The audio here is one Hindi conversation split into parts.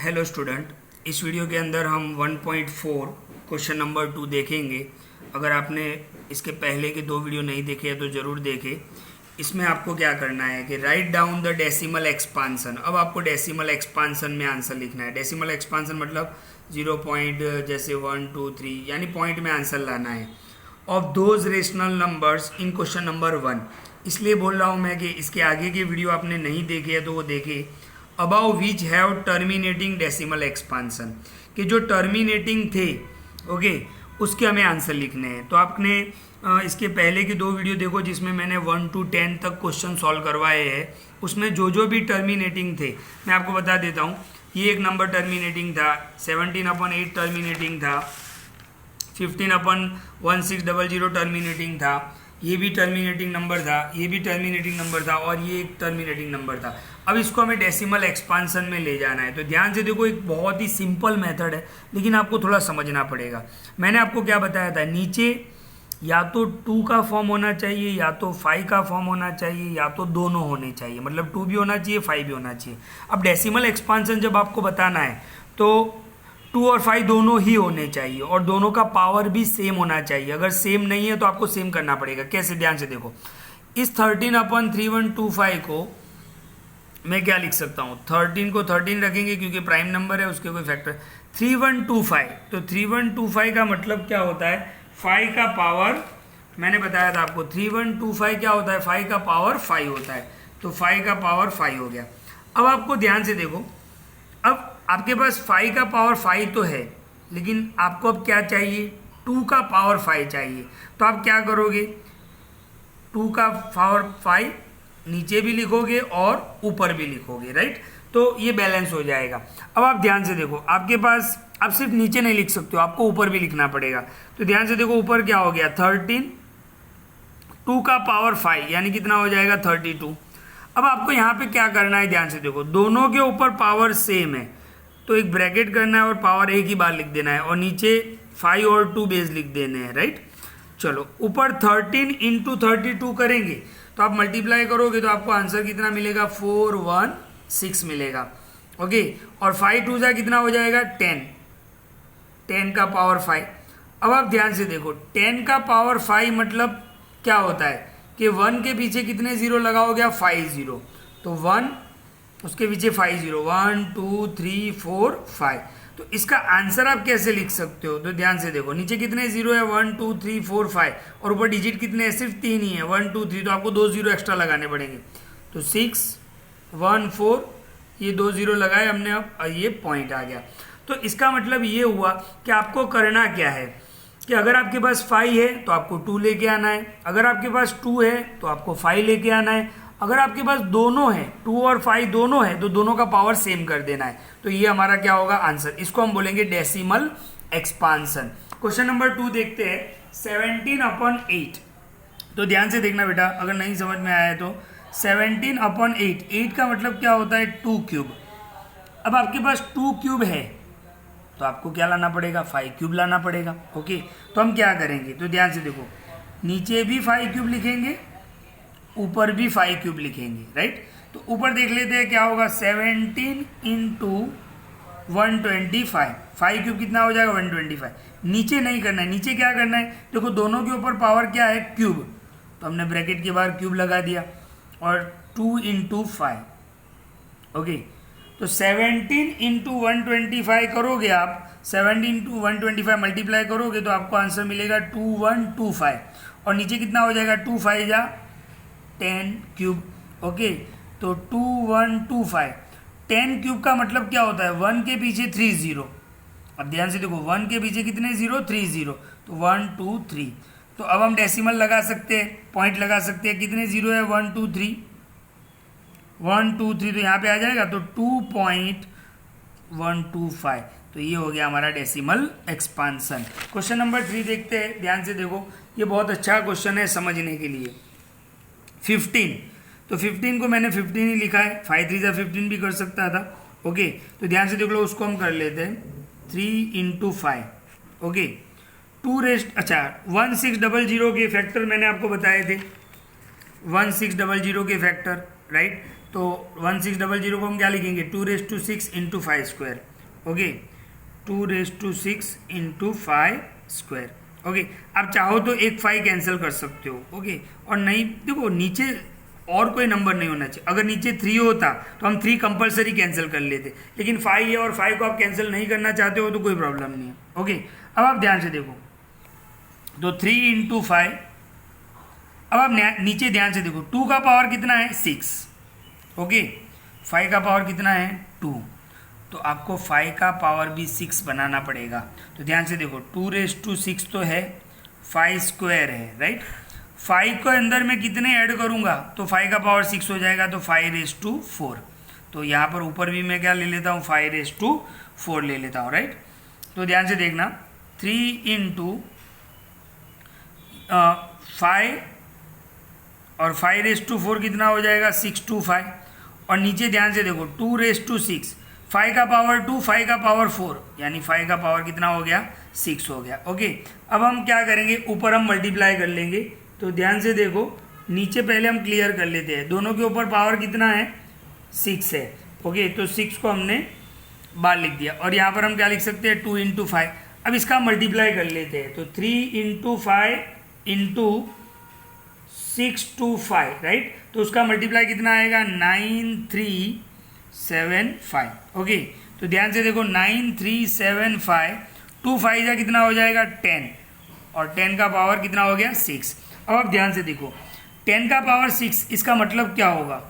हेलो स्टूडेंट, इस वीडियो के अंदर हम 1.4 क्वेश्चन नंबर 2 देखेंगे। अगर आपने इसके पहले के 2 वीडियो नहीं देखे हैं तो ज़रूर देखें। इसमें आपको क्या करना है कि write down the decimal expansion. अब आपको डेसिमल एक्सपांसन में आंसर लिखना है। डेसिमल एक्सपांसन मतलब 0 पॉइंट जैसे 1, 2, 3 यानी पॉइंट में आंसर लाना है of those rational numbers in question number 1। इसलिए बोल रहा हूँ मैं कि इसके आगे के वीडियो आपने नहीं देखे है तो वो देखे। About which have terminating decimal expansion, कि जो टर्मिनेटिंग थे ओके उसके हमें आंसर लिखने हैं। तो आपने इसके पहले के 2 वीडियो देखो जिसमें मैंने 1 to 10 तक क्वेश्चन सॉल्व करवाए हैं। उसमें जो भी टर्मिनेटिंग थे मैं आपको बता देता हूँ। ये एक नंबर टर्मिनेटिंग था, 17/8 टर्मिनेटिंग था, 15/1600 टर्मिनेटिंग था, ये भी टर्मिनेटिंग नंबर था, ये भी टर्मिनेटिंग नंबर था और ये एक टर्मिनेटिंग नंबर था। अब इसको हमें डेसिमल एक्सपांसन में ले जाना है। तो ध्यान से देखो, एक बहुत ही सिंपल मेथड है लेकिन आपको थोड़ा समझना पड़ेगा। मैंने आपको क्या बताया था, नीचे या तो 2 का फॉर्म होना चाहिए या तो 5 का फॉर्म होना चाहिए या तो दोनों होने चाहिए, मतलब 2 भी होना चाहिए 5 भी होना चाहिए। अब डेसिमल एक्सपांसन जब आपको बताना है तो 2 और 5 दोनों ही होने चाहिए और दोनों का पावर भी सेम होना चाहिए। अगर सेम नहीं है तो आपको सेम करना पड़ेगा। कैसे, ध्यान से देखो। इस 13/3125 को मैं क्या लिख सकता हूँ, 13 को 13 रखेंगे क्योंकि प्राइम नंबर है, उसके कोई फैक्टर 3125। तो 3125 का मतलब क्या होता है, 5 का पावर, मैंने बताया था आपको 3125 क्या होता है, 5 का पावर 5 होता है। तो 5 का पावर 5 हो गया। अब आपको ध्यान से देखो, अब आपके पास 5 का पावर 5 तो है लेकिन आपको अब क्या चाहिए, 2 का पावर 5 चाहिए। तो आप क्या करोगे, 2 का पावर 5 नीचे भी लिखोगे और ऊपर भी लिखोगे, राइट। तो ये बैलेंस हो जाएगा। अब आप ध्यान से देखो, आपके पास आप सिर्फ नीचे नहीं लिख सकते हो, आपको ऊपर भी लिखना पड़ेगा। तो ध्यान से देखो, ऊपर क्या हो गया 13, 2 का पावर 5 यानी कितना हो जाएगा 32। अब आपको यहाँ पे क्या करना है, ध्यान से देखो, दोनों के ऊपर पावर सेम है तो एक ब्रैकेट करना है और पावर एक ही बार लिख देना है और नीचे 5 और 2 बेस लिख देने हैं, राइट। चलो, ऊपर 13 × 32 करेंगे तो आप मल्टीप्लाई करोगे तो आपको आंसर कितना मिलेगा, 416 मिलेगा, ओके। और 5 2 जा कितना हो जाएगा 10, 10 का पावर 5। अब आप ध्यान से देखो, 10 का पावर 5 मतलब क्या होता है कि 1 के पीछे कितने जीरो लगाओगे, 5 जीरो। तो 1 उसके पीछे 5 जीरो, 1 2 3 4 5। तो इसका आंसर आप कैसे लिख सकते हो, तो ध्यान से देखो, नीचे कितने जीरो है, 1 2 3 4 5 और ऊपर डिजिट कितने हैं, सिर्फ 3 ही है, 1 2 3। तो आपको 2 जीरो एक्स्ट्रा लगाने पड़ेंगे। तो 6 1 4, ये 2 जीरो लगाए हमने, अब ये पॉइंट आ गया। तो इसका मतलब ये हुआ कि आपको करना क्या है कि अगर आपके पास 5 है तो आपको 2 लेके आना है, अगर आपके पास 2 है तो आपको 5 लेके आना है, अगर आपके पास दोनों है 2 और 5 दोनों है तो दोनों का पावर सेम कर देना है। तो ये हमारा क्या होगा आंसर, इसको हम बोलेंगे डेसिमल एक्सपांसन। क्वेश्चन नंबर 2 देखते हैं, 17/8। तो ध्यान से देखना बेटा, अगर नहीं समझ में आया तो 17/8, 8 का मतलब क्या होता है 2 क्यूब। अब आपके पास 2 क्यूब है तो आपको क्या लाना पड़ेगा, 5 क्यूब लाना पड़ेगा, ओके। तो हम क्या करेंगे, तो ध्यान से देखो, नीचे भी 5 क्यूब लिखेंगे, ऊपर भी 5 क्यूब लिखेंगे, राइट। तो ऊपर देख लेते हैं क्या होगा, 17 × 125, 5 क्यूब कितना हो जाएगा 125। नीचे नहीं करना है, नीचे क्या करना है, देखो दोनों के ऊपर पावर क्या है, क्यूब। तो हमने ब्रैकेट के बाहर क्यूब लगा दिया और 2 × 5, ओके। तो 17 × 125 करोगे आप, 17 × 125 मल्टीप्लाई करोगे तो आपको आंसर मिलेगा 2125 और नीचे कितना हो जाएगा 2 5 जा 10 क्यूब, ओके। तो 2125, 10 क्यूब का मतलब क्या होता है, 1 के पीछे 3 जीरो। अब ध्यान से देखो, 1 के पीछे कितने जीरो, 3 जीरो। तो 1 2 3। तो अब हम डेसिमल लगा सकते हैं, पॉइंट लगा सकते हैं, कितने जीरो है 1 2 3, 1 2 3। तो यहाँ पे आ जाएगा तो 2.125। तो ये हो गया हमारा डेसिमल एक्सपांसन। क्वेश्चन नंबर 3 देखते हैं, ध्यान से देखो, ये बहुत अच्छा क्वेश्चन है समझने के लिए। 15, तो 15 को मैंने 15 ही लिखा है, 5 3 जा 15 भी कर सकता था, ओके। तो ध्यान से देख लो, उसको हम कर लेते हैं 3 × 5, ओके। 1600 के फैक्टर मैंने आपको बताए थे, 1600 के फैक्टर, राइट। तो 1600 को हम क्या लिखेंगे, 2⁶ × 5², ओके 2⁶ इंटू 5 स्क्वायर। ओके आप चाहो तो एक 5 कैंसिल कर सकते हो। ओके और नहीं देखो नीचे और कोई नंबर नहीं होना चाहिए। अगर नीचे 3 होता तो हम 3 कंपलसरी कैंसिल कर लेते, लेकिन 5 है और 5 को आप कैंसिल नहीं करना चाहते हो तो कोई प्रॉब्लम नहीं है। ओके अब आप ध्यान से देखो, तो 3 इंटू 5। अब आप नीचे ध्यान से देखो, 2 का पावर कितना है 6। ओके 5 का पावर कितना है 2, तो आपको 5 का पावर भी 6 बनाना पड़ेगा। तो ध्यान से देखो 2⁶ तो है, 5 स्क्वायर है राइट। 5 को अंदर में कितने ऐड करूंगा तो 5 का पावर 6 हो जाएगा, तो 5⁴। तो यहाँ पर ऊपर भी मैं क्या ले लेता हूँ 5⁴ ले लेता हूँ राइट। तो ध्यान से देखना 3 इंटू 5 और 5⁴ कितना हो जाएगा 625। और नीचे ध्यान से देखो 2⁶, 5 का पावर 2, 5 का पावर 4, यानी 5 का पावर कितना हो गया 6 हो गया। ओके अब हम क्या करेंगे, ऊपर हम मल्टीप्लाई कर लेंगे। तो ध्यान से देखो नीचे पहले हम क्लियर कर लेते हैं, दोनों के ऊपर पावर कितना है 6 है। ओके तो 6 को हमने बाहर लिख दिया, और यहाँ पर हम क्या लिख सकते हैं 2 इंटू 5। अब इसका मल्टीप्लाई कर लेते हैं, तो 3 इंटू 5 इंटू 625 राइट। तो उसका मल्टीप्लाई कितना आएगा 9375। ओके तो ध्यान से देखो 9375, 2 5 का कितना हो जाएगा 10, और 10 का पावर कितना हो गया 6। अब आप ध्यान से देखो 10 का पावर 6, इसका मतलब क्या होगा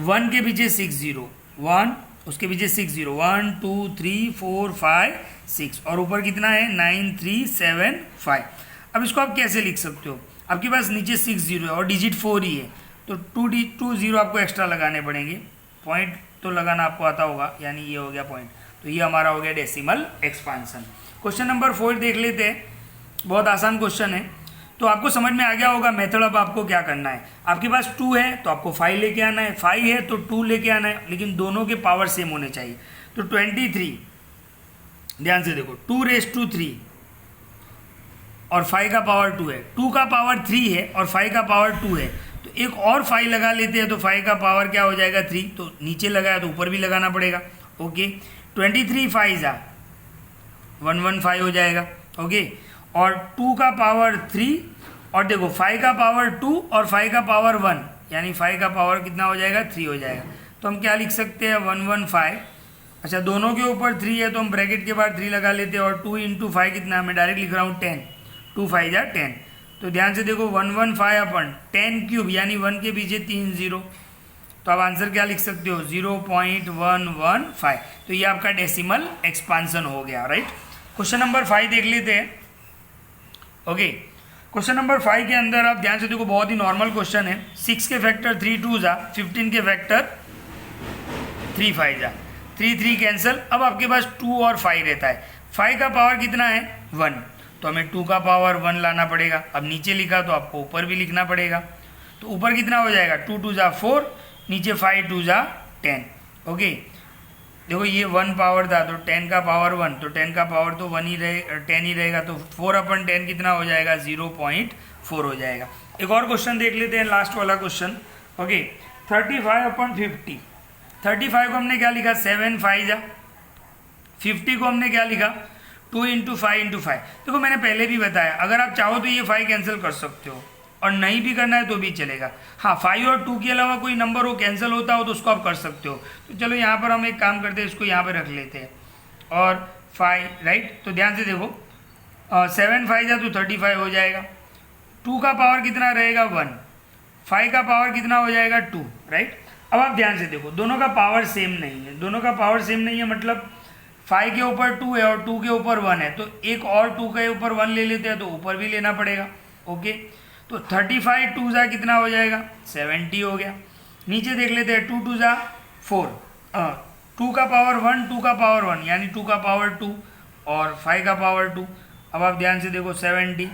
1 के पीछे 6 0, 1 उसके पीछे 6 0, 1 2 3 4 5 6, और ऊपर कितना है 9375। अब इसको आप कैसे लिख सकते हो, आपके पास नीचे 6 0 है और डिजिट 4 ही है, तो 2 0 आपको एक्स्ट्रा लगाने पड़ेंगे। पॉइंट तो लगाना आपको आता होगा, यानी ये हो गया पॉइंट। तो ये हमारा हो गया डेसिमल एक्सपांसन। क्वेश्चन नंबर 4 देख लेते हैं, बहुत आसान क्वेश्चन है। तो आपको समझ में आ गया होगा मेथड। अब आपको क्या करना है, आपके पास 2 है तो आपको 5 लेके आना है, 5 है तो 2 लेके आना है, लेकिन दोनों के पावर सेम होने चाहिए। तो 23, ध्यान से देखो 2⁵ और 5 का पावर 2 है, 2 का पावर 3 है और 5 का पावर 2 है, तो एक और 5 लगा लेते हैं, तो 5 का पावर क्या हो जाएगा 3, तो नीचे लगाया तो ऊपर भी लगाना पड़ेगा। ओके 23 5 115 हो जाएगा। ओके और 2 का पावर 3, और देखो 5 का पावर 2 और 5 का पावर 1, यानी 5 का पावर कितना हो जाएगा 3 हो जाएगा। तो हम क्या लिख सकते हैं 115। अच्छा दोनों के ऊपर 3 है तो हम ब्रैकेट के बाद 3 लगा लेते हैं, और 2 इंटू 5 कितना, मैं डायरेक्ट लिख रहा हूँ 10, 2 5 जा 10। तो ध्यान से देखो 115 अपन 10 क्यूब, यानी 1 के पीछे 3 0, तो आप आंसर क्या लिख सकते हो 0.115। तो ये आपका डेसिमल एक्सपांसन हो गया राइट। क्वेश्चन नंबर 5 देख लेते हैं। ओके क्वेश्चन नंबर 5 के अंदर आप ध्यान से देखो, बहुत ही नॉर्मल क्वेश्चन है। 6 के फैक्टर 3 2 जा, 15 के फैक्टर 3 5 जा, 3 3 कैंसिल। अब आपके पास 2 और 5 रहता है, 5 का पावर कितना है 1, तो हमें 2 का पावर 1 लाना पड़ेगा। अब नीचे लिखा तो आपको ऊपर भी लिखना पड़ेगा, तो ऊपर कितना हो जाएगा 2 2 जा 4, नीचे 5 2 जा 10। ओके देखो ये 1 पावर था तो 10 का पावर 1, तो 10 का पावर तो 1 ही रहे 10 ही रहेगा, तो 4/10 कितना हो जाएगा 0.4 हो जाएगा। एक और क्वेश्चन देख लेते हैं, लास्ट वाला क्वेश्चन। ओके 35/50, 35 को हमने क्या लिखा 7 5 जा, 50 को हमने क्या लिखा 2 इंटू 5 इंटू 5। देखो मैंने पहले भी बताया, अगर आप चाहो तो ये 5 कैंसिल कर सकते हो, और नहीं भी करना है तो भी चलेगा। हाँ 5 और 2 के अलावा कोई नंबर हो कैंसिल होता हो तो उसको आप कर सकते हो। तो चलो यहाँ पर हम एक काम करते हैं, इसको यहाँ पर रख लेते हैं, और 5 राइट। तो ध्यान से देखो 7 5 जा तो 35 हो जाएगा, 2 का पावर कितना रहेगा 1, 5 का पावर कितना हो जाएगा 2 राइट। अब आप ध्यान से देखो दोनों का पावर सेम नहीं है, दोनों का पावर सेम नहीं है मतलब 5 के ऊपर 2 है और 2 के ऊपर 1 है, तो एक और 2 के ऊपर 1 ले लेते हैं तो ऊपर भी लेना पड़ेगा। ओके तो 35 2 जा कितना हो जाएगा 70 हो गया। नीचे देख लेते हैं 2 2 जा 4, 2 का पावर 1, 2 का पावर 1, यानी 2 का पावर 2 और 5 का पावर 2। अब आप ध्यान से देखो 70,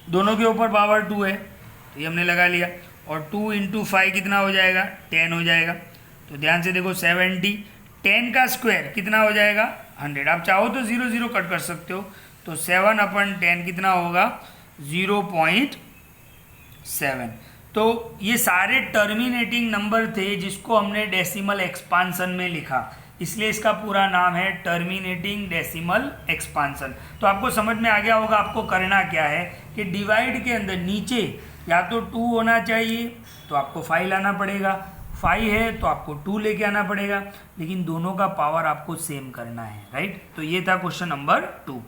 दोनों के ऊपर पावर 2 है तो ये हमने लगा लिया, और 2 इंटू 5 कितना हो जाएगा 10 हो जाएगा। तो ध्यान से देखो 70, 10 का स्क्वायर कितना हो जाएगा 100। आप चाहो तो 0 0 कट कर सकते हो, तो 7/10 कितना होगा 0.7। तो तो ये सारे टर्मिनेटिंग नंबर थे जिसको हमने डेसिमल एक्सपांसन में लिखा, इसलिए इसका पूरा नाम है टर्मिनेटिंग डेसिमल एक्सपांसन। तो आपको समझ में आ गया होगा आपको करना क्या है कि डिवाइड के अंदर नीचे या तो 2 होना चाहिए तो आपको 5 लाना पड़ेगा, 5 है तो आपको 2 लेके आना पड़ेगा, लेकिन दोनों का पावर आपको सेम करना है, राइट। तो ये था क्वेश्चन नंबर 2।